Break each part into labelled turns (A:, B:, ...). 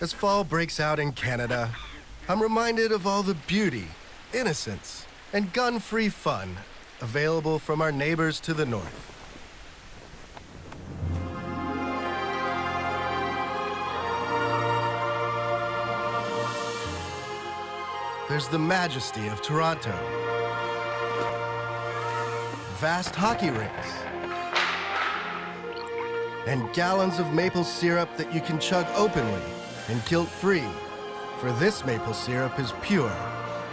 A: As fall breaks out in Canada, I'm reminded of all the beauty, innocence, and gun-free fun available from our neighbors to the north. There's the majesty of Toronto, vast hockey rinks, and gallons of maple syrup that you can chug openly and guilt-free, for this maple syrup is pure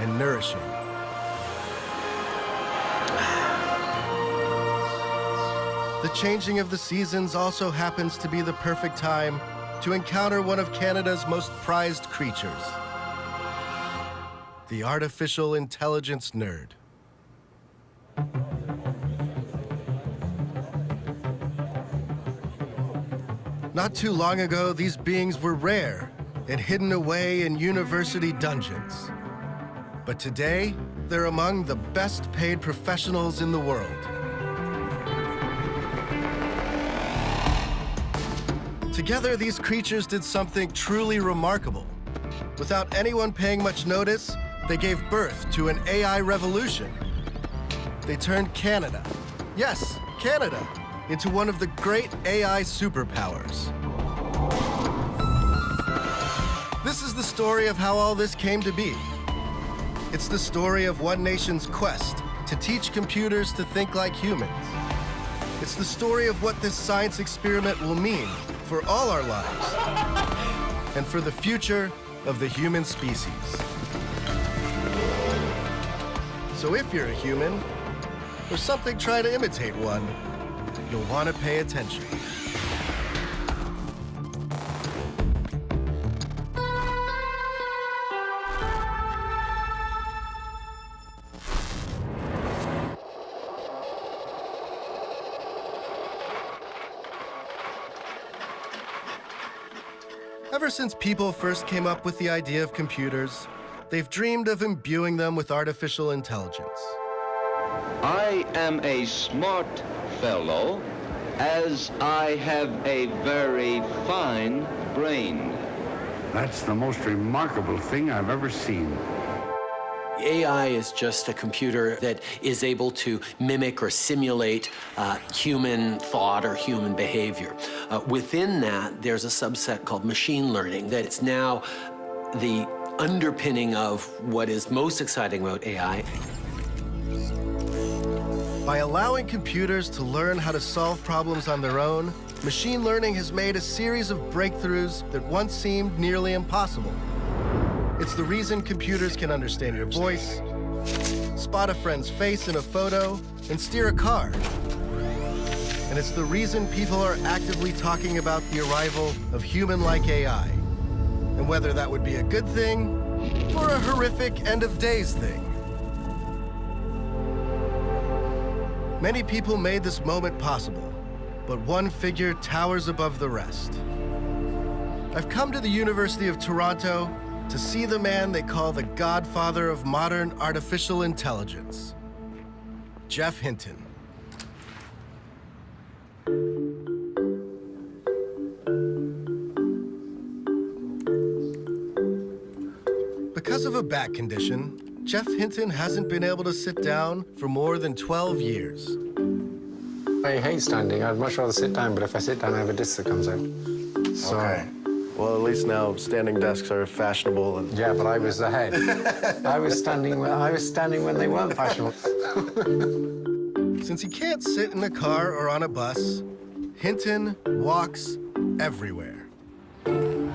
A: and nourishing. The changing of the seasons also happens to be the perfect time to encounter one of Canada's most prized creatures, the artificial intelligence nerd. Not too long ago, these beings were rare and hidden away in university dungeons. But today, they're among the best paid professionals in the world. Together, these creatures did something truly remarkable. Without anyone paying much notice, they gave birth to an AI revolution. They turned Canada, yes, Canada, into one of the great AI superpowers. This is the story of how all this came to be. It's the story of one nation's quest to teach computers to think like humans. It's the story of what this science experiment will mean for all our lives and for the future of the human species. So if you're a human, or something try to imitate one, you'll want to pay attention. Ever since people first came up with the idea of computers, they've dreamed of imbuing them with artificial intelligence.
B: I am a smart fellow, as I have a very fine brain.
C: That's the most remarkable thing I've ever seen.
D: AI is just a computer that is able to mimic or simulate human thought or human behavior. Within that, there's a subset called machine learning that it's now the underpinning of what is most exciting about AI.
A: By allowing computers to learn how to solve problems on their own, machine learning has made a series of breakthroughs that once seemed nearly impossible. It's the reason computers can understand your voice, spot a friend's face in a photo, and steer a car. And it's the reason people are actively talking about the arrival of human-like AI, and whether that would be a good thing or a horrific end-of-days thing. Many people made this moment possible, but one figure towers above the rest. I've come to the University of Toronto to see the man they call the godfather of modern artificial intelligence, Geoff Hinton. Because of a back condition, Geoff Hinton hasn't been able to sit down for more than 12 years.
E: I hate standing. I'd much rather sit down, but if I sit down, I have a disc that comes out. So,
A: Okay. Well, at least now standing desks are fashionable. And
E: yeah, but I was ahead. I was standing when they weren't fashionable.
A: Since he can't sit in a car or on a bus, Hinton walks everywhere. The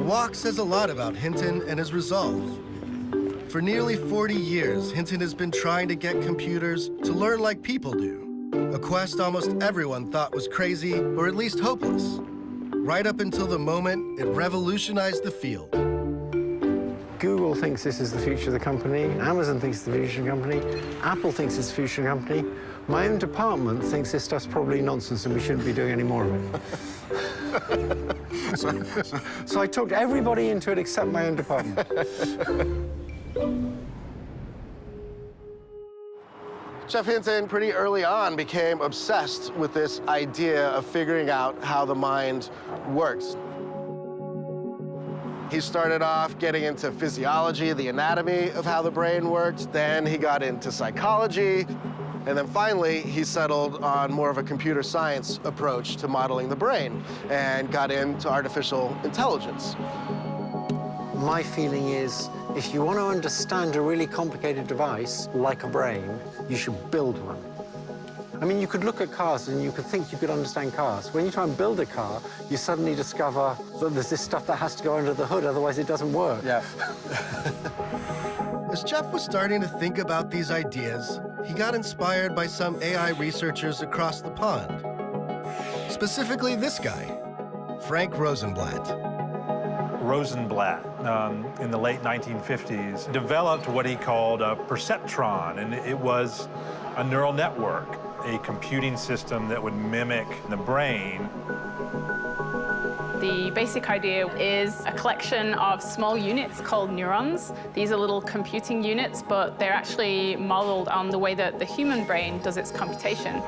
A: walk says a lot about Hinton and his resolve. For nearly 40 years, Hinton has been trying to get computers to learn like people do, a quest almost everyone thought was crazy or at least hopeless, right up until the moment it revolutionized the field.
E: Google thinks this is the future of the company. Amazon thinks it's the future of the company. Apple thinks it's the future of the company. My own department thinks this stuff's probably nonsense and we shouldn't be doing any more of it. So I talked everybody into it except my own department.
A: Geoff Hinton, pretty early on, became obsessed with this idea of figuring out how the mind works. He started off getting into physiology, the anatomy of how the brain worked. Then he got into psychology. And then finally, he settled on more of a computer science approach to modeling the brain and got into artificial intelligence.
E: My feeling is, if you want to understand a really complicated device, like a brain, you should build one. I mean, you could look at cars and you could think you could understand cars. When you try and build a car, you suddenly discover that there's this stuff that has to go under the hood, otherwise it doesn't work.
A: Yeah.
F: As Geoff was starting to think about these ideas, he got inspired by some AI researchers across the pond. Specifically this guy, Frank Rosenblatt.
G: Rosenblatt, in the late 1950s, developed what he called a perceptron, and it was a neural network, a computing system that would mimic the brain.
H: The basic idea is a collection of small units called neurons. These are little computing units, but they're actually modeled on the way that the human brain does its computation.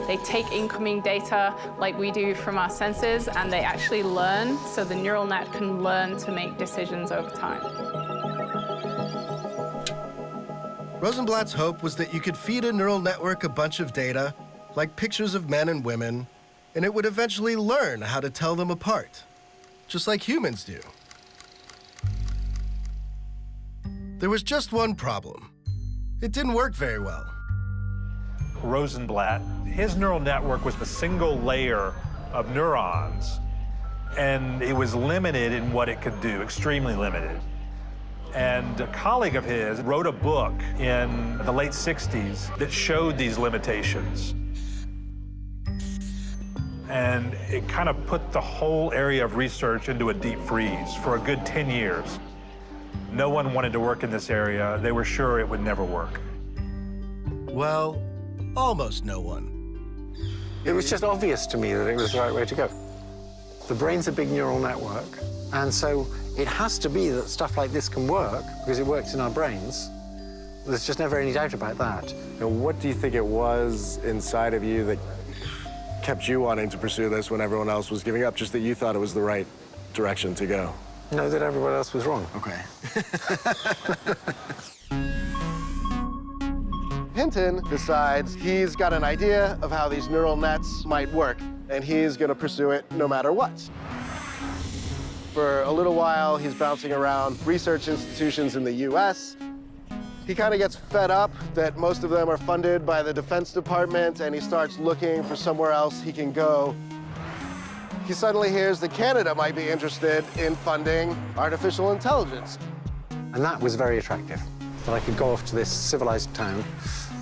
H: They take incoming data like we do from our senses, and they actually learn, so the neural net can learn to make decisions over time.
F: Rosenblatt's hope was that you could feed a neural network a bunch of data, like pictures of men and women, and it would eventually learn how to tell them apart, just like humans do. There was just one problem. It didn't work very well.
G: Rosenblatt, his neural network was a single layer of neurons, and it was limited in what it could do, extremely limited. And a colleague of his wrote a book in the late 60s that showed these limitations. And it kind of put the whole area of research into a deep freeze for a good 10 years. No one wanted to work in this area. They were sure it would never work.
F: Well, almost no one.
E: It was just obvious to me that it was the right way to go. The brain's a big neural network, and so it has to be that stuff like this can work because it works in our brains. There's just never any doubt about that.
I: Now, what do you think it was inside of you that kept you wanting to pursue this when everyone else was giving up, just that you thought it was the right direction to go?
E: No, that everyone else was wrong.
I: Okay.
A: Hinton decides he's got an idea of how these neural nets might work, and he's going to pursue it no matter what. For a little while, he's bouncing around research institutions in the US. He kind of gets fed up that most of them are funded by the Defense Department, and he starts looking for somewhere else he can go. He suddenly hears that Canada might be interested in funding artificial intelligence.
E: And that was very attractive, that I could go off to this civilized town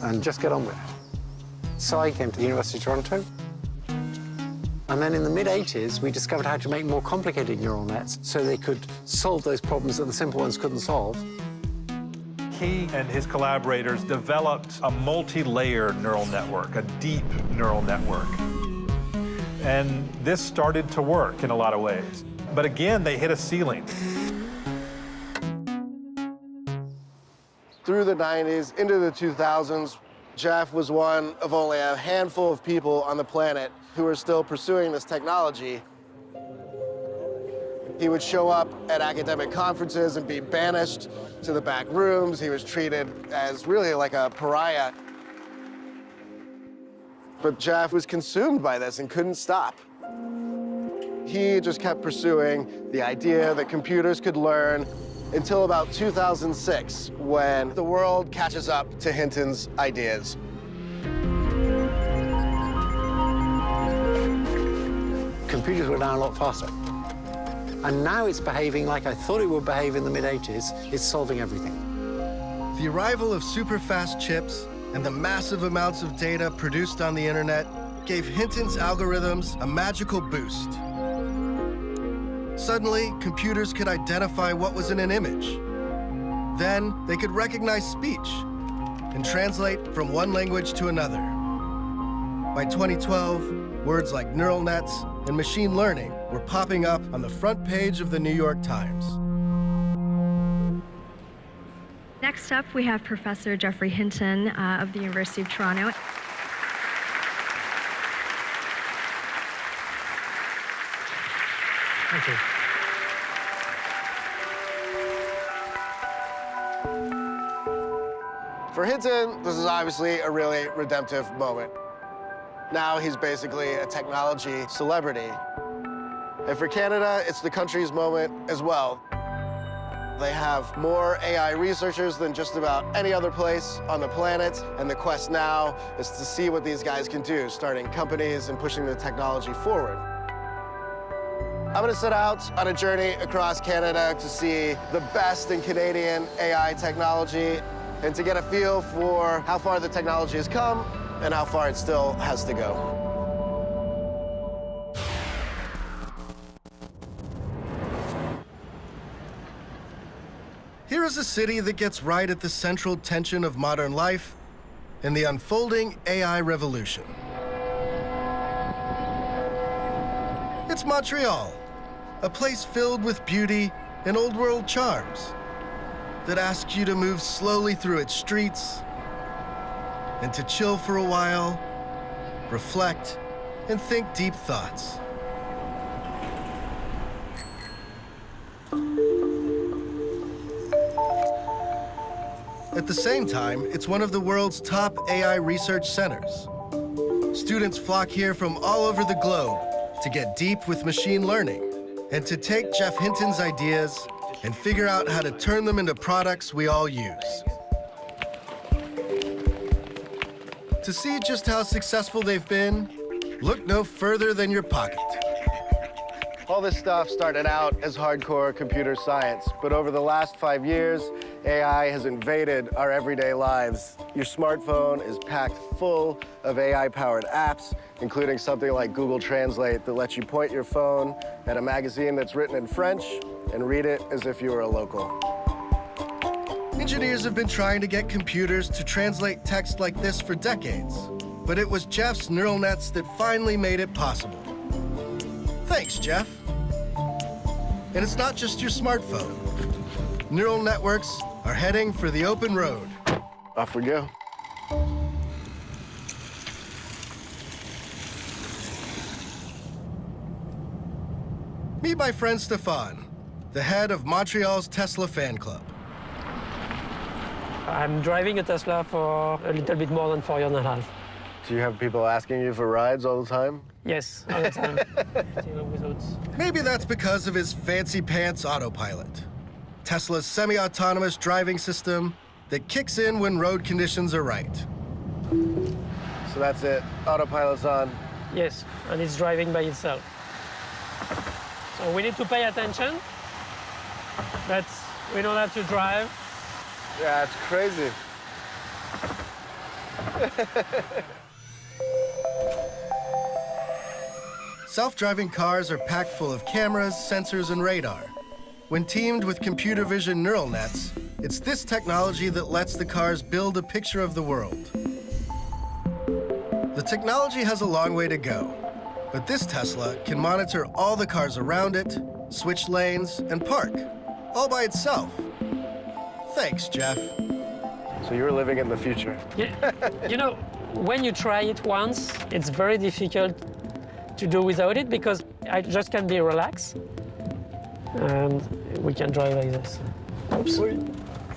E: and just get on with it. So I came to the University of Toronto. And then in the mid-'80s, we discovered how to make more complicated neural nets so they could solve those problems that the simple ones couldn't solve.
G: He and his collaborators developed a multi-layer neural network, a deep neural network. And this started to work in a lot of ways. But again, they hit a ceiling.
A: Through the 90s, into the 2000s, Geoff was one of only a handful of people on the planet who were still pursuing this technology. He would show up at academic conferences and be banished to the back rooms. He was treated as really like a pariah. But Geoff was consumed by this and couldn't stop. He just kept pursuing the idea that computers could learn until about 2006, when the world catches up to Hinton's ideas.
E: Computers were now a lot faster. And now it's behaving like I thought it would behave in the mid-'80s. It's solving everything.
F: The arrival of super-fast chips and the massive amounts of data produced on the internet gave Hinton's algorithms a magical boost. Suddenly, computers could identify what was in an image. Then, they could recognize speech and translate from one language to another. By 2012, words like neural nets and machine learning were popping up on the front page of the New York Times.
J: Next up, we have Professor Geoffrey Hinton of the University of Toronto.
E: Thank you.
I: For Hinton, this is obviously a really redemptive moment. Now he's basically a technology celebrity. And for Canada, it's the country's moment as well. They have more AI researchers than just about any other place on the planet, and the quest now is to see what these guys can do, starting companies and pushing the technology forward. I'm gonna set out on a journey across Canada to see the best in Canadian AI technology and to get a feel for how far the technology has come and how far it still has to go.
A: Here is a city that gets right at the central tension of modern life and the unfolding AI revolution. It's Montreal, a place filled with beauty and old-world charms that asks you to move slowly through its streets and to chill for a while, reflect, and think deep thoughts. At the same time, it's one of the world's top AI research centers. Students flock here from all over the globe to get deep with machine learning and to take Geoff Hinton's ideas and figure out how to turn them into products we all use. To see just how successful they've been, look no further than your pocket.
I: All this stuff started out as hardcore computer science, but over the last 5 years, AI has invaded our everyday lives. Your smartphone is packed full of AI-powered apps, including something like Google Translate that lets you point your phone at a magazine that's written in French and read it as if you were a local.
A: Engineers have been trying to get computers to translate text like this for decades, but it was Geoff's neural nets that finally made it possible. Thanks, Geoff. And it's not just your smartphone. Neural networks are heading for the open road.
I: Off we go.
A: Meet my friend Stéphane, the head of Montreal's Tesla fan club.
K: I'm driving a Tesla for a little bit more than 4 years and a half.
I: Do you have people asking you for rides all the time?
K: Yes, all the time.
A: Maybe that's because of his fancy pants autopilot, Tesla's semi-autonomous driving system that kicks in when road conditions are right.
I: So that's it, autopilot's on.
K: Yes, and it's driving by itself. So we need to pay attention, but we don't have to drive.
I: Yeah, it's crazy.
A: Self-driving cars are packed full of cameras, sensors, and radar. When teamed with computer vision neural nets, it's this technology that lets the cars build a picture of the world. The technology has a long way to go, but this Tesla can monitor all the cars around it, switch lanes, and park, all by itself. Thanks, Geoff.
I: So you're living in the future.
K: Yeah, you know, when you try it once, it's very difficult to do without it because I just can be relaxed. And we can drive like this. Oops.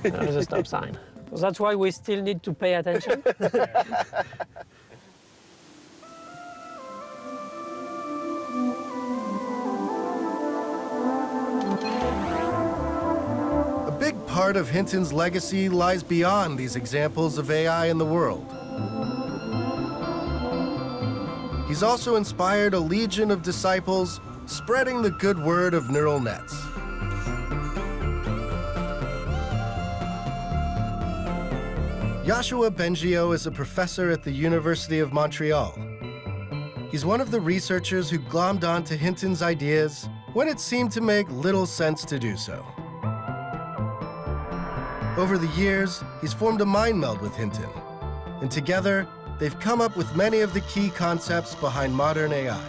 K: There's a stop sign. So that's why we still need to pay attention.
A: A big part of Hinton's legacy lies beyond these examples of AI in the world. He's also inspired a legion of disciples spreading the good word of neural nets. Yoshua Bengio is a professor at the University of Montreal. He's one of the researchers who glommed onto Hinton's ideas when it seemed to make little sense to do so. Over the years, he's formed a mind meld with Hinton, and together, they've come up with many of the key concepts behind modern AI.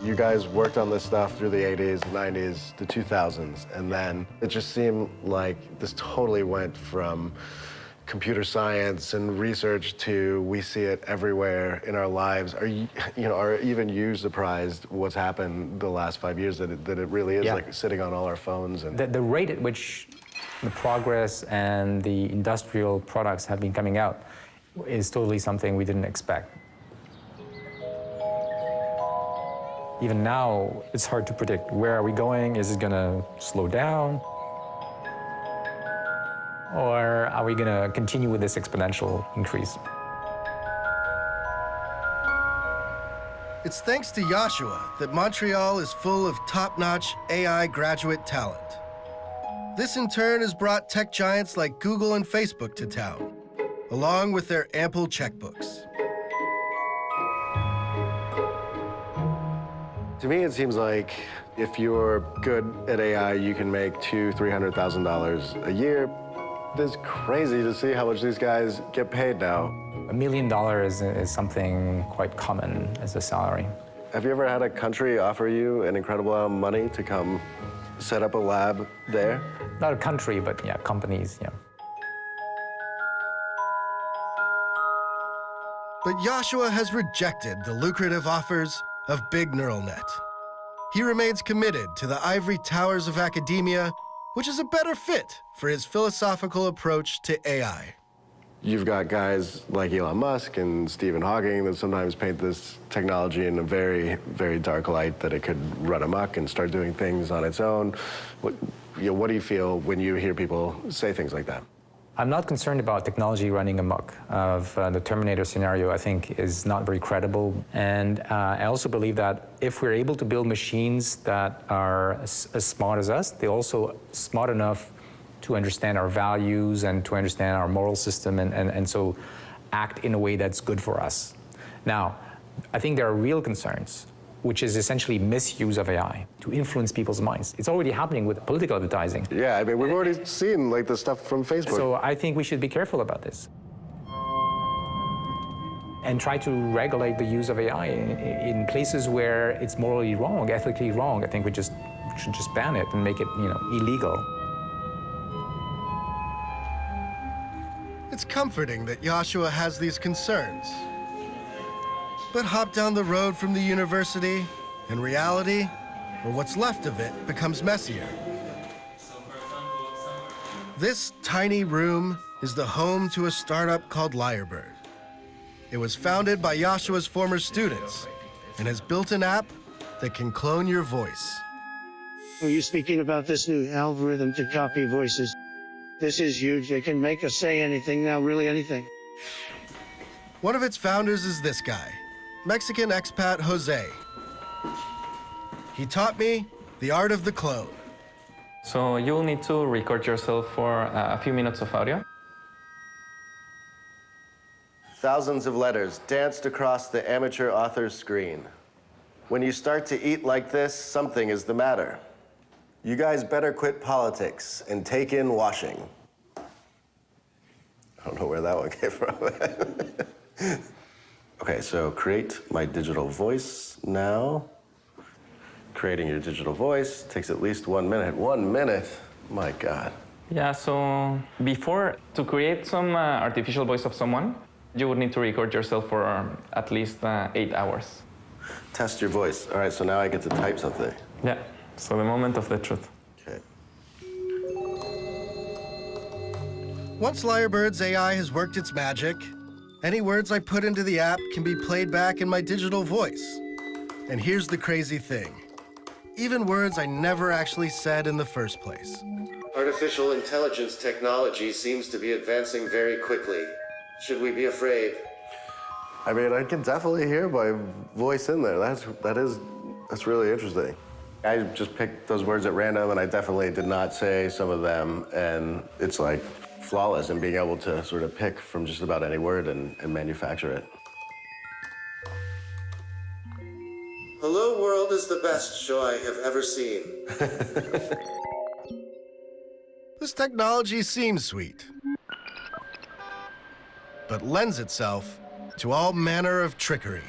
A: You guys worked on this stuff through the 80s, 90s, the 2000s, and then it just seemed like this totally went from computer science and research to we see it everywhere in our lives. Are even you surprised what's happened the last 5 years, that it really is like sitting on all our phones? And
L: the rate at which the progress and the industrial products have been coming out is totally something we didn't expect. Even now, it's hard to predict. Where are we going? Is it going to slow down? Or are we going to continue with this exponential increase?
A: It's thanks to Yoshua that Montreal is full of top-notch AI graduate talent. This in turn has brought tech giants like Google and Facebook to town, along with their ample checkbooks. To me, it seems like if you're good at AI, you can make $200,000–300,000 a year. It's crazy to see how much these guys get paid now.
L: $1 million is something quite common as a salary.
A: Have you ever had a country offer you an incredible amount of money to come set up a lab there?
L: Not a country, but yeah, companies, yeah.
A: But Yoshua has rejected the lucrative offers of Big Neural Net. He remains committed to the ivory towers of academia, which is a better fit for his philosophical approach to AI. You've got guys like Elon Musk and Stephen Hawking that sometimes paint this technology in a very, very dark light, that it could run amok and start doing things on its own. What do you feel when you hear people say things like that?
L: I'm not concerned about technology running amok. The Terminator scenario, I think, is not very credible. And I also believe that if we're able to build machines that are as smart as us, they're also smart enough to understand our values and to understand our moral system and so act in a way that's good for us. Now, I think there are real concerns, which is essentially misuse of AI to influence people's minds. It's already happening with political advertising. Yeah, I mean, we've already seen like the stuff from Facebook. So I think we should be careful about this and try to regulate the use of AI in places where it's morally wrong, ethically wrong. I think we should just ban it and make it, illegal.
A: It's comforting that Yoshua has these concerns. But hop down the road from the university, and reality, or what's left of it, becomes messier. This tiny room is the home to a startup called Lyrebird. It was founded by Yoshua's former students and has built an app that can clone your voice.
M: Are you speaking about this new algorithm to copy voices? This is huge. It can make us say anything now, really anything.
A: One of its founders is this guy, Mexican expat Jose. He taught me the art of the clone.
N: So you'll need to record yourself for a few minutes of audio.
A: Thousands of letters danced across the amateur author's screen. When you start to eat like this, something is the matter. You guys better quit politics and take in washing. I don't know where that one came from. Okay, so create my digital voice now. Creating your digital voice takes at least 1 minute. 1 minute? My God.
N: Yeah, so before, to create some artificial voice of someone, you would need to record yourself for at least 8 hours.
A: Test your voice. All right, so now I get to type something.
N: Yeah, so the moment of the truth.
A: Okay. Once Lyrebird's AI has worked its magic, any words I put into the app can be played back in my digital voice. And here's the crazy thing. Even words I never actually said in the first place. Artificial intelligence technology seems to be advancing very quickly. Should we be afraid? I mean, I can definitely hear my voice in there. That's really interesting. I just picked those words at random, and I definitely did not say some of them, and it's like flawless in being able to sort of pick from just about any word and manufacture it. Hello World is the best show I have ever seen. This technology seems sweet, but lends itself to all manner of trickery.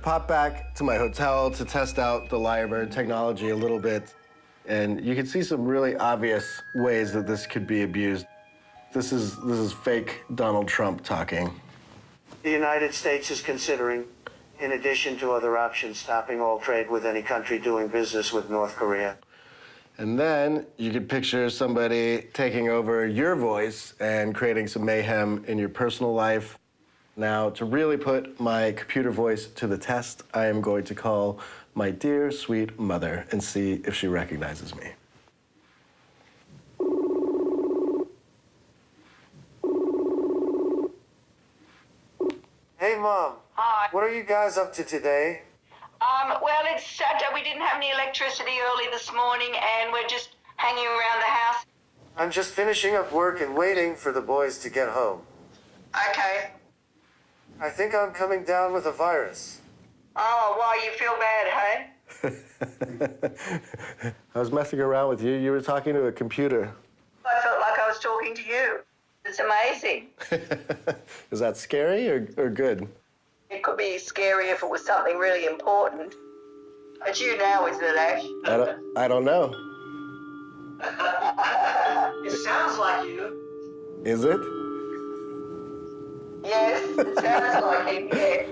A: popped back to my hotel to test out the Lyrebird technology a little bit, and you can see some really obvious ways that this could be abused. This is fake Donald Trump talking.
M: The United States is considering, in addition to other options, stopping all trade with any country doing business with North Korea.
A: And then you could picture somebody taking over your voice and creating some mayhem in your personal life. Now, to really put my computer voice to the test, I am going to call my dear, sweet mother and see if she recognizes me.
M: Hey, Mom.
O: Hi.
M: What are you guys up to today?
O: Well, it's Saturday. We didn't have any electricity early this morning, and we're just hanging around the house.
M: I'm just finishing up work and waiting for the boys to get home.
O: Okay.
M: I think I'm coming down with a virus.
O: Oh, why, you feel bad, hey?
A: I was messing around with you. You were talking to a computer.
O: I felt like I was talking to you. It's amazing.
A: Is that scary or good?
O: It could be scary if it was something really important. It's you now, isn't it, Ash?
A: I don't know.
O: It sounds like you.
A: Is it?
O: Yes, it sounds like him, yeah.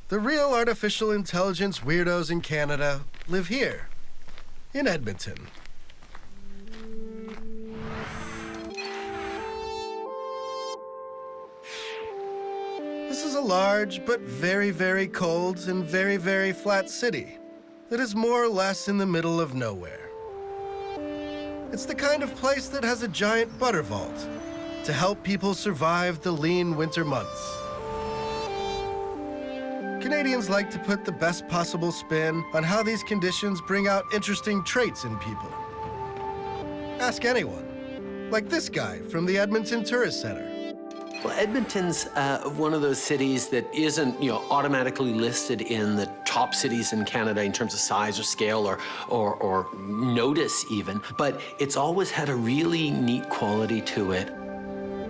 A: The real artificial intelligence weirdos in Canada live here, in Edmonton. This is a large but very, very cold and very, very flat city that is more or less in the middle of nowhere. It's the kind of place that has a giant butter vault to help people survive the lean winter months. Canadians like to put the best possible spin on how these conditions bring out interesting traits in people. Ask anyone, like this guy from the Edmonton Tourist Center.
D: Well, Edmonton's one of those cities that isn't, automatically listed in the top cities in Canada in terms of size or scale or notice even, but it's always had a really neat quality to it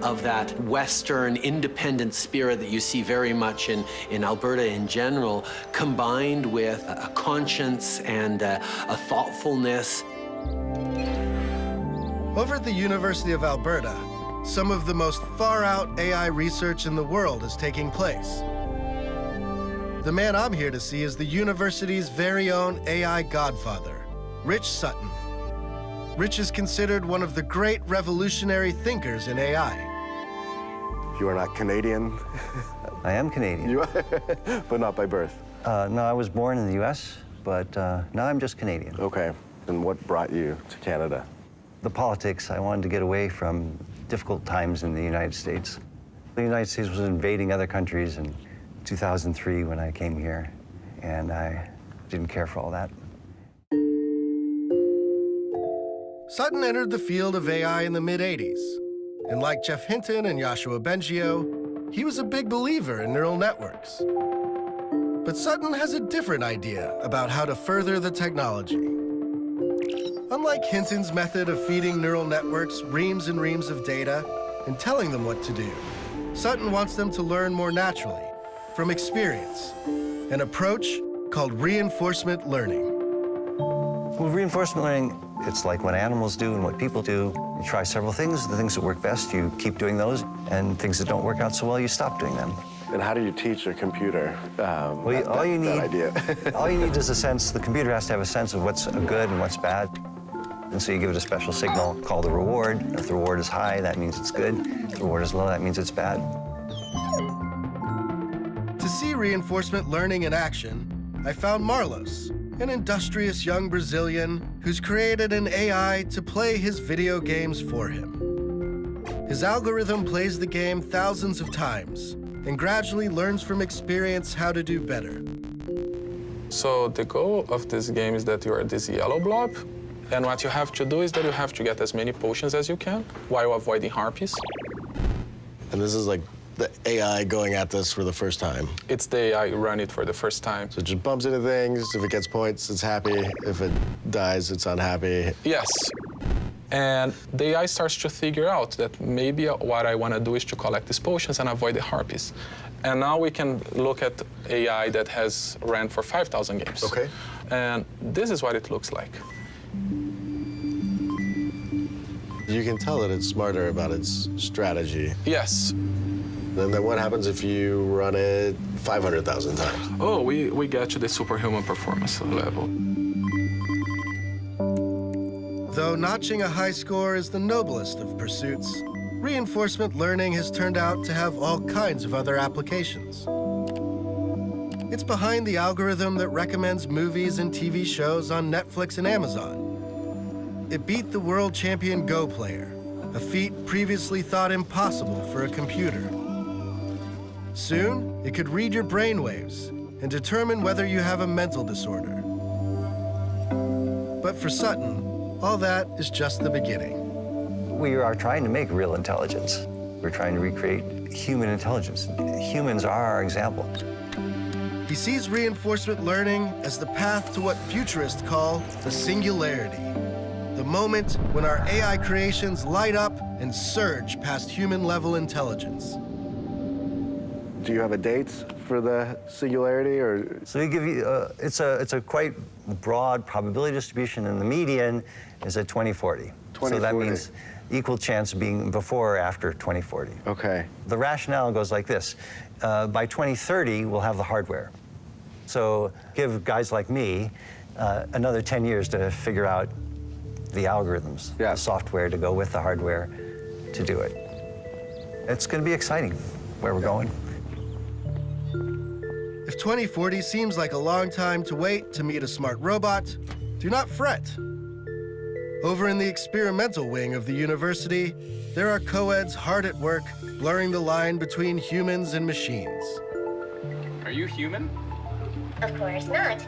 D: of that Western independent spirit that you see very much in Alberta in general, combined with a conscience and a thoughtfulness.
A: Over at the University of Alberta, some of the most far-out AI research in the world is taking place. The man I'm here to see is the university's very own AI godfather, Rich Sutton. Rich is considered one of the great revolutionary thinkers in AI. You are not Canadian?
P: I am Canadian.
A: You are, but not by birth?
P: No, I was born in the U.S., but now I'm just Canadian.
A: Okay. And what brought you to Canada?
P: The politics. I wanted to get away from difficult times in the United States. The United States was invading other countries in 2003 when I came here, and I didn't care for all that.
A: Sutton entered the field of AI in the mid-'80s. And like Jeff Hinton and Yoshua Bengio, he was a big believer in neural networks. But Sutton has a different idea about how to further the technology. Unlike Hinton's method of feeding neural networks reams and reams of data and telling them what to do, Sutton wants them to learn more naturally, from experience, an approach called reinforcement learning.
P: Well, reinforcement learning, it's like what animals do and what people do. You try several things. The things that work best, you keep doing those, and things that don't work out so well, you stop doing them.
A: And how do you teach a computer
P: all you need is a sense. The computer has to have a sense of what's good and what's bad. And so you give it a special signal called the reward. If the reward is high, that means it's good. If the reward is low, that means it's bad.
A: To see reinforcement learning in action, I found Marlos, an industrious young Brazilian who's created an AI to play his video games for him. His algorithm plays the game thousands of times and gradually learns from experience how to do better.
Q: So the goal of this game is that you are this yellow blob, and what you have to do is that you have to get as many potions as you can while avoiding harpies.
A: And this is like
I: the AI going at this for the first time?
Q: It's the AI run it for the first time.
I: So it just bumps into things. If it gets points, it's happy. If it dies, it's unhappy.
Q: Yes. And the AI starts to figure out that maybe what I want to do is to collect these potions and avoid the harpies. And now we can look at AI that has ran for 5,000 games.
I: Okay.
Q: And this is what it looks like.
I: You can tell that it's smarter about its strategy.
Q: Yes.
I: And then what happens if you run it 500,000 times?
Q: Oh, we get to the superhuman performance level.
A: Though notching a high score is the noblest of pursuits, reinforcement learning has turned out to have all kinds of other applications. It's behind the algorithm that recommends movies and TV shows on Netflix and Amazon. It beat the world champion Go player, a feat previously thought impossible for a computer. Soon, it could read your brainwaves and determine whether you have a mental disorder. But for Sutton, all that is just the beginning.
P: We are trying to make real intelligence. We're trying to recreate human intelligence. Humans are our example.
A: He sees reinforcement learning as the path to what futurists call the singularity, the moment when our AI creations light up and surge past human-level intelligence.
I: Do you have a date for the singularity, or?
P: So we give you, it's a quite broad probability distribution, and the median is at 2040. So that means equal chance of being before or after 2040.
I: Okay.
P: The rationale goes like this. By 2030, we'll have the hardware. So give guys like me another 10 years to figure out the algorithms, the software to go with the hardware to do it. It's going to be exciting where we're going.
A: If 2040 seems like a long time to wait to meet a smart robot, do not fret. Over in the experimental wing of the university, there are co-eds hard at work blurring the line between humans and machines.
R: Are you human?
S: Of course not.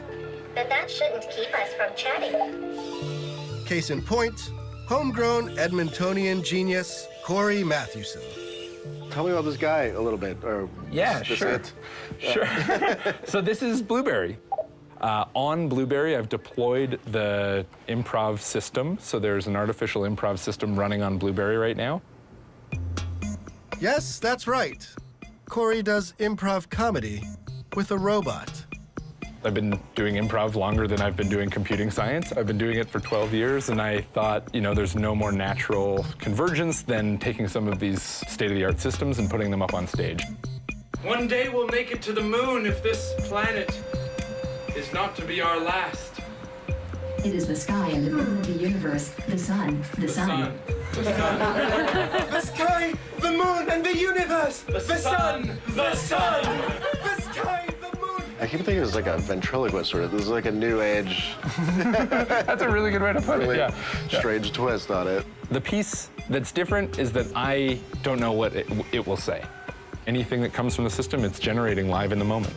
S: But that shouldn't keep us from chatting.
A: Case in point, homegrown Edmontonian genius Corey Matthewson.
I: Tell me about this guy a little bit, or
R: Yeah, sure. Sure. So this is Blueberry. On Blueberry, I've deployed the improv system. So there's an artificial improv system running on Blueberry right now.
A: Yes, that's right. Corey does improv comedy with a robot.
R: I've been doing improv longer than I've been doing computing science. I've been doing it for 12 years, and I thought, you know, there's no more natural convergence than taking some of these state-of-the-art systems and putting them up on stage.
T: One day we'll make it to the moon if this planet is not to be our last.
U: It is the sky and the moon of the universe, the sun, the sun.
T: The sky, the moon, and the universe! The sun! The sun! The sky, the moon!
I: I keep thinking it's like a ventriloquist sort of. This is like a new age.
R: That's a really good way to put it, yeah.
I: Strange twist on it.
R: The piece that's different is that I don't know what it will say. Anything that comes from the system, it's generating live in the moment.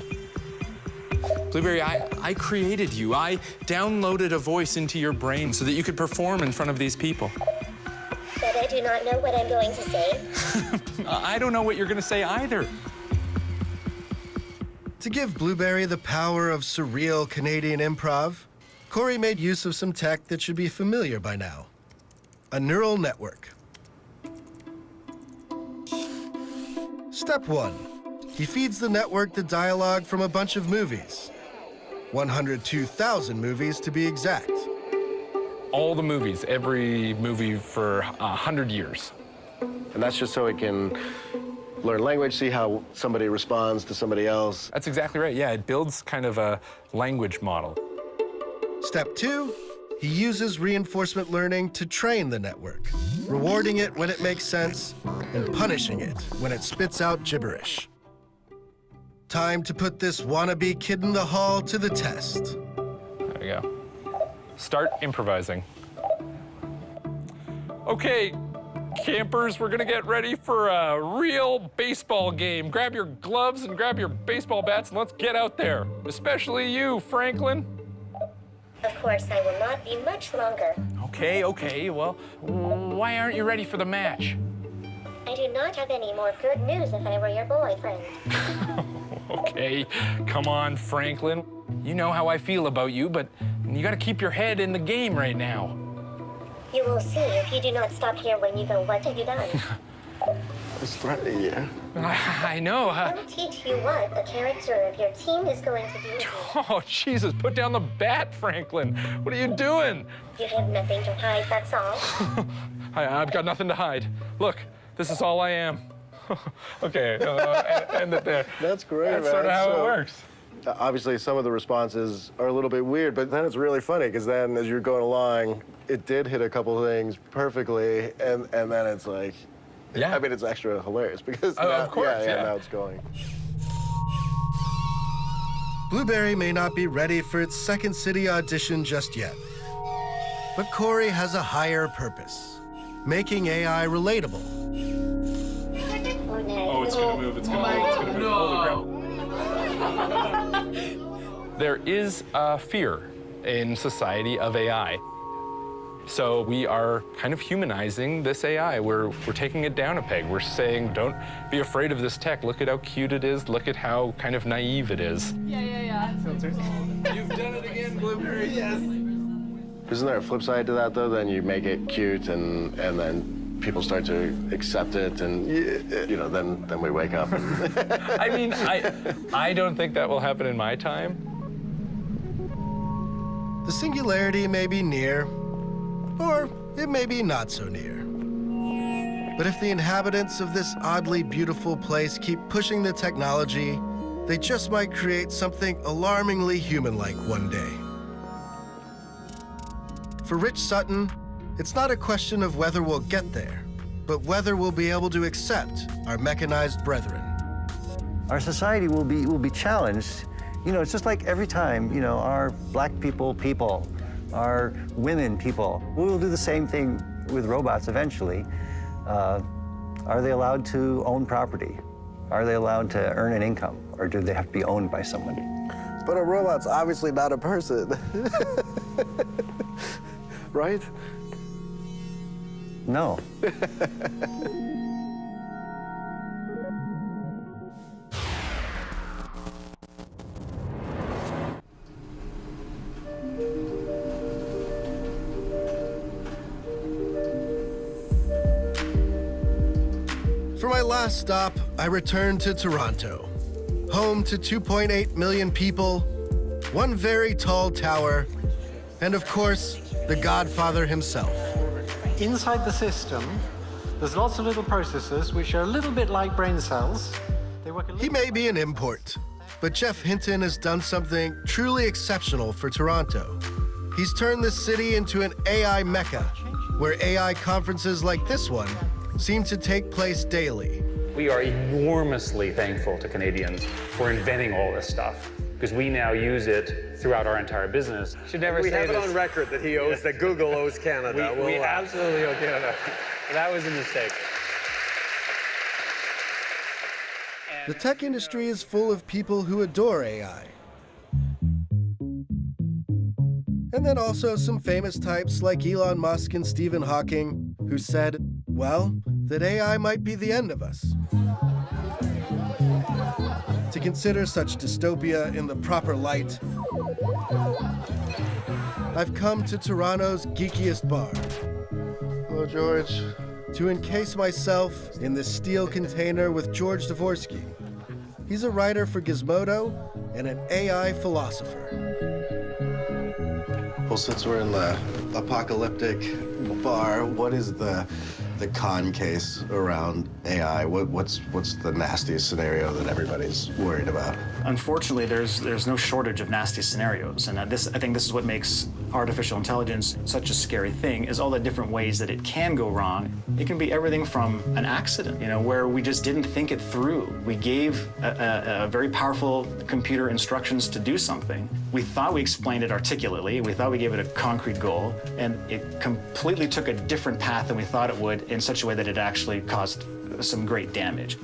T: Blueberry, I created you. I downloaded a voice into your brain so that you could perform in front of these people.
S: But I do not know what I'm going to say.
T: I don't know what you're going to say either.
A: To give Blueberry the power of surreal Canadian improv, Corey made use of some tech that should be familiar by now: a neural network. Step 1. He feeds the network the dialogue from a bunch of movies. 102,000 movies to be exact.
R: All the movies, every movie for 100 years.
I: And that's just so it can learn language, see how somebody responds to somebody else.
R: That's exactly right. Yeah, it builds kind of a language model.
A: Step 2, he uses reinforcement learning to train the network, rewarding it when it makes sense and punishing it when it spits out gibberish. Time to put this wannabe kid in the hall to the test.
R: There we go. Start improvising. Okay, campers, we're gonna get ready for a real baseball game. Grab your gloves and grab your baseball bats and let's get out there. Especially you, Franklin.
S: Of course, I will not be much longer.
R: Okay, well, why aren't you ready for the match?
S: I do not have any more good news if I were your boyfriend.
R: Okay, come on, Franklin. You know how I feel about you, but you gotta keep your head in the game right now.
S: You will see if you do not stop here when you go, what have you done?
I: I was threatening you.
R: I know.
S: I'll teach you what a character of your team is going to do.
R: Oh, Jesus, put down the bat, Franklin. What are you doing?
S: You have nothing to hide, that's all.
R: I've got nothing to hide. Look, this is all I am. Okay, end it there.
I: That's great,
R: That's
I: man.
R: sort of how it works.
I: Obviously, some of the responses are a little bit weird, but then it's really funny, because then as you're going along, it did hit a couple things perfectly, and then it's like,
R: yeah.
I: I mean, it's extra hilarious, because
R: of course, yeah.
I: now it's going.
F: Blueberry may not be ready for its Second City audition just yet. But Corey has a higher purpose, making AI relatable.
R: Oh, it's gonna move, it's gonna move. Holy crap. There is a fear in society of AI. So we are kind of humanizing this AI. We're taking it down a peg. We're saying, don't be afraid of this tech. Look at how cute it is. Look at how kind of naive it is.
T: Yeah. Filters.
R: You've done it again, Blueberry.
T: Yes.
I: Isn't there a flip side to that, though? Then you make it cute, and then people start to accept it, and then we wake up.
R: I mean, I don't think that will happen in my time.
F: The singularity may be near, or it may be not so near. But if the inhabitants of this oddly beautiful place keep pushing the technology, they just might create something alarmingly human-like one day. For Rich Sutton, it's not a question of whether we'll get there, but whether we'll be able to accept our mechanized brethren.
P: Our society will be challenged. You know, it's just like every time, our black people, our women people, we will do the same thing with robots eventually. Are they allowed to own property? Are they allowed to earn an income? Or do they have to be owned by someone?
I: But a robot's obviously not a person. Right?
P: No.
F: For my last stop, I returned to Toronto, home to 2.8 million people, one very tall tower, and of course, the Godfather himself.
E: Inside the system, there's lots of little processors which are a little bit like brain cells. They work a little
F: He may be an import, but Jeff Hinton has done something truly exceptional for Toronto. He's turned this city into an AI mecca, where AI conferences like this one seem to take place daily.
B: We are enormously thankful to Canadians for inventing all this stuff, because we now use it throughout our entire business.
V: Should never say this. We have it on record that he owes, that Google owes Canada.
B: We absolutely owe Canada. That was a mistake.
F: The tech industry is full of people who adore AI. And then also some famous types like Elon Musk and Stephen Hawking, who said, well, that AI might be the end of us. To consider such dystopia in the proper light, I've come to Toronto's geekiest bar.
I: Hello, George.
F: To encase myself in this steel container with George Dvorsky. He's a writer for Gizmodo and an AI philosopher.
I: Well, since we're in the apocalyptic bar, what is the con case around AI? What's the nastiest scenario that everybody's worried about?
W: Unfortunately, there's no shortage of nasty scenarios, and I think this is what makes artificial intelligence such a scary thing, is all the different ways that it can go wrong. It can be everything from an accident, where we just didn't think it through. We gave a very powerful computer instructions to do something. We thought we explained it articulately. We thought we gave it a concrete goal, and it completely took a different path than we thought it would, in such a way that it actually caused some great damage.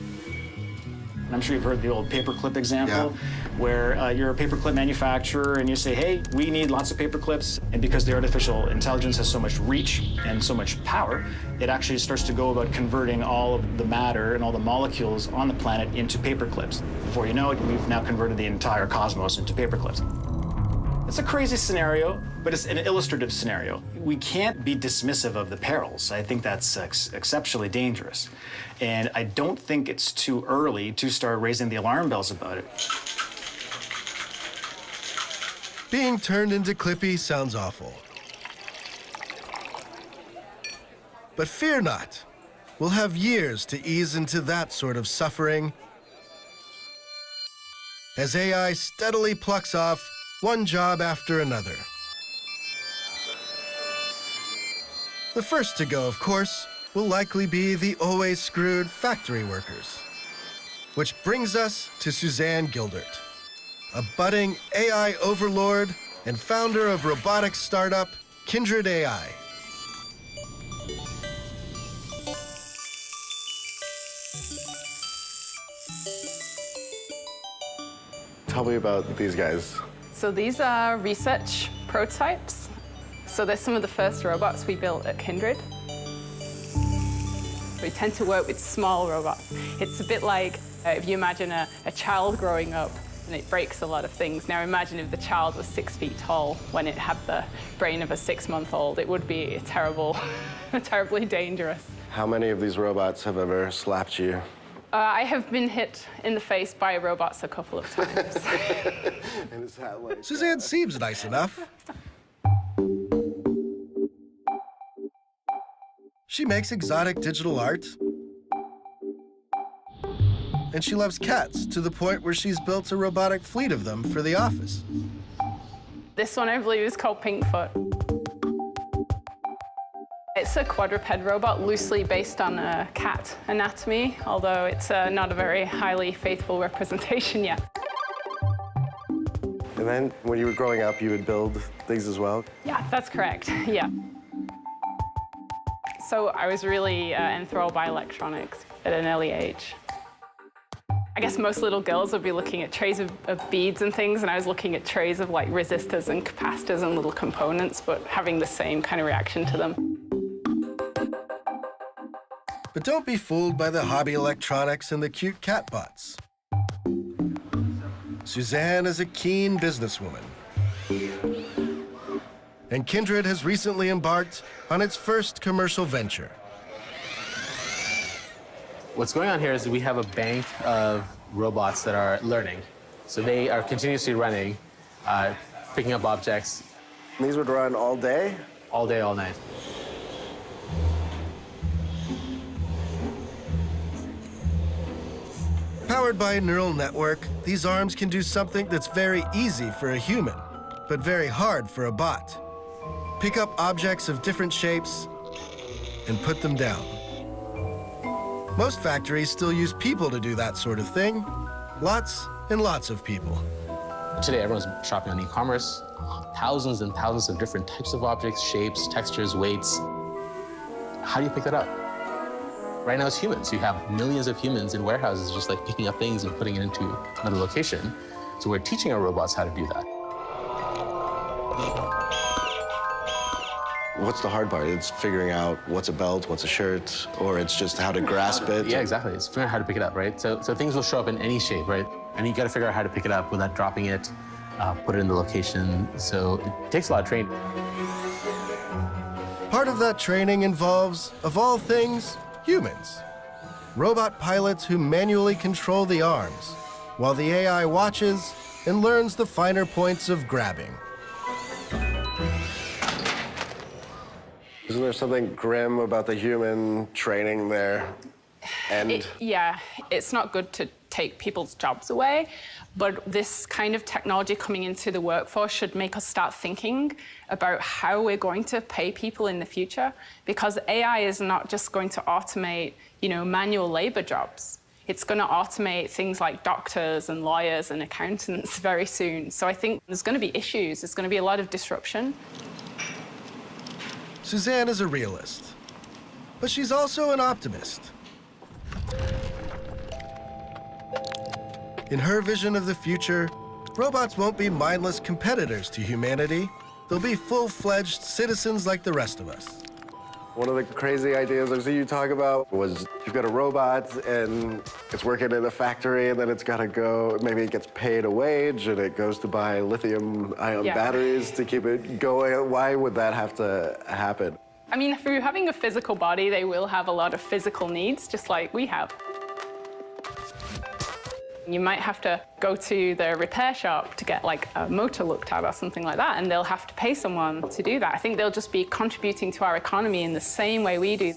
W: I'm sure you've heard the old paperclip example, where you're a paperclip manufacturer and you say, hey, we need lots of paperclips. And because the artificial intelligence has so much reach and so much power, it actually starts to go about converting all of the matter and all the molecules on the planet into paperclips. Before you know it, we've now converted the entire cosmos into paperclips. It's a crazy scenario, but it's an illustrative scenario. We can't be dismissive of the perils. I think that's exceptionally dangerous. And I don't think it's too early to start raising the alarm bells about it.
A: Being turned into Clippy sounds awful. But fear not. We'll have years to ease into that sort of suffering as AI steadily plucks off one job after another. The first to go, of course, will likely be the always screwed factory workers. Which brings us to Suzanne Gildert, a budding AI overlord and founder of robotics startup Kindred AI.
I: Tell me about these guys.
C: So these are research prototypes. So they're some of the first robots we built at Kindred. We tend to work with small robots. It's a bit like if you imagine a child growing up and it breaks a lot of things. Now imagine if the child was 6 feet tall when it had the brain of a 6-month-old. It would be terrible, terribly dangerous.
I: How many of these robots have ever slapped you?
C: I have been hit in the face by robots a couple of times.
I: And is that like,
A: Suzanne seems nice enough. She makes exotic digital art. And she loves cats to the point where she's built a robotic fleet of them for the office.
C: This one, I believe, is called Pinkfoot. It's a quadruped robot loosely based on a cat anatomy, although it's not a very highly faithful representation yet.
I: And then when you were growing up, you would build things as well?
C: Yeah, that's correct, yeah. So I was really enthralled by electronics at an early age. I guess most little girls would be looking at trays of beads and things, and I was looking at trays of like resistors and capacitors and little components, but having the same kind of reaction to them.
A: But don't be fooled by the hobby electronics and the cute catbots. Suzanne is a keen businesswoman. And Kindred has recently embarked on its first commercial venture.
G: What's going on here is we have a bank of robots that are learning. So they are continuously running, picking up objects.
I: And these would run all day?
G: All day, all night.
A: Powered by a neural network, these arms can do something that's very easy for a human, but very hard for a bot. Pick up objects of different shapes and put them down. Most factories still use people to do that sort of thing. Lots and lots of people.
G: Today, everyone's shopping on e-commerce. Thousands and thousands of different types of objects, shapes, textures, weights. How do you pick that up? Right now, it's humans. You have millions of humans in warehouses just like picking up things and putting it into another location. So we're teaching our robots how to do that.
I: What's the hard part? It's figuring out what's a belt, what's a shirt, or it's just how to grasp it?
G: Yeah, exactly. It's figuring out how to pick it up, right? So things will show up in any shape, right? And you got to figure out how to pick it up without dropping it, put it in the location. So it takes a lot of training.
A: Part of that training involves, of all things, humans. Robot pilots who manually control the arms, while the AI watches and learns the finer points of grabbing.
I: Isn't there something grim about the human training there? And
C: yeah, it's not good to take people's jobs away, but this kind of technology coming into the workforce should make us start thinking about how we're going to pay people in the future, because AI is not just going to automate, manual labor jobs. It's going to automate things like doctors and lawyers and accountants very soon. So I think there's going to be issues. There's going to be a lot of disruption.
A: Suzanne is a realist, but she's also an optimist. In her vision of the future, robots won't be mindless competitors to humanity. They'll be full-fledged citizens like the rest of us.
I: One of the crazy ideas I've seen you talk about was you've got a robot and it's working in a factory and then it's got to go, maybe it gets paid a wage and it goes to buy lithium-ion batteries to keep it going. Why would that have to happen?
C: I mean, through having a physical body, they will have a lot of physical needs, just like we have. You might have to go to the repair shop to get like a motor looked at or something like that, and they'll have to pay someone to do that. I think they'll just be contributing to our economy in the same way we do.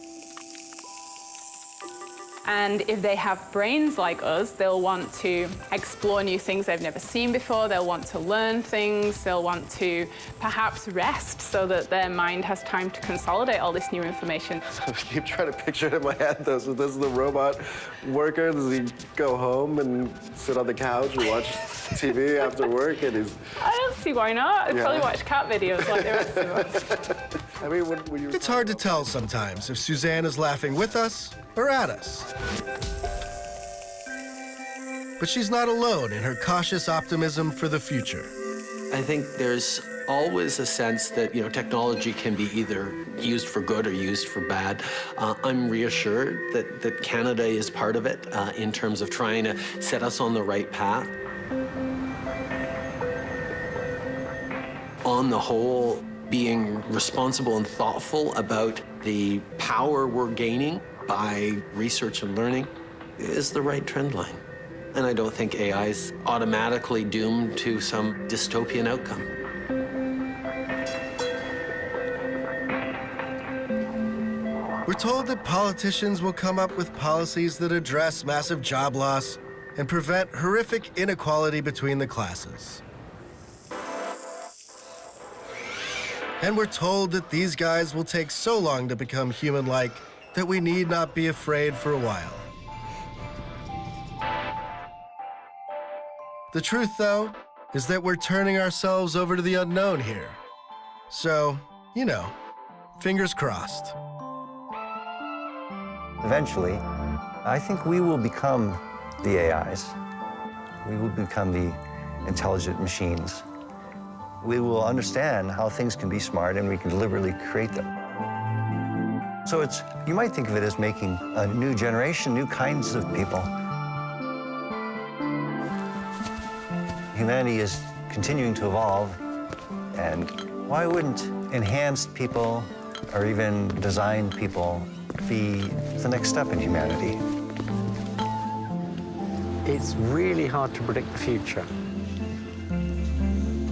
C: And if they have brains like us, they'll want to explore new things they've never seen before. They'll want to learn things. They'll want to perhaps rest so that their mind has time to consolidate all this new information.
I: I keep trying to picture it in my head, though. So this is the robot worker. Does he go home and sit on the couch and watch TV after work? And he's...
C: I don't see why not. I'd probably watch cat videos like the rest of us.
I: I mean, when you...
A: It's hard to tell sometimes if Suzanne is laughing with us or at us. But she's not alone in her cautious optimism for the future.
D: I think there's always a sense that, technology can be either used for good or used for bad. I'm reassured that Canada is part of it in terms of trying to set us on the right path. On the whole, being responsible and thoughtful about the power we're gaining by research and learning is the right trend line. And I don't think AI is automatically doomed to some dystopian outcome.
A: We're told that politicians will come up with policies that address massive job loss and prevent horrific inequality between the classes. And we're told that these guys will take so long to become human-like that we need not be afraid for a while. The truth, though, is that we're turning ourselves over to the unknown here. So, fingers crossed.
P: Eventually, I think we will become the AIs. We will become the intelligent machines. We will understand how things can be smart and we can deliberately create them. So you might think of it as making a new generation, new kinds of people. Humanity is continuing to evolve, and why wouldn't enhanced people or even designed people be the next step in humanity?
E: It's really hard to predict the future.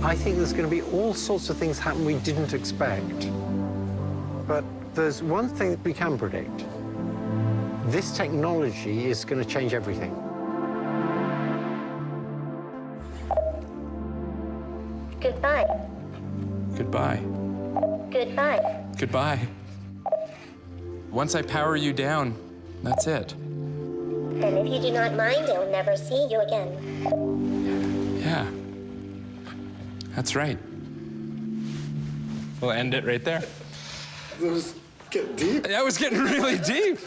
E: I think there's going to be all sorts of things happen we didn't expect. But there's one thing that we can predict. This technology is going to change everything.
S: Goodbye.
H: Goodbye.
S: Goodbye.
H: Goodbye. Once I power you down, that's it.
S: And if you do not mind, I'll never see you again.
H: Yeah. That's right. We'll end it right there.
I: That was getting deep.
H: That was getting really deep.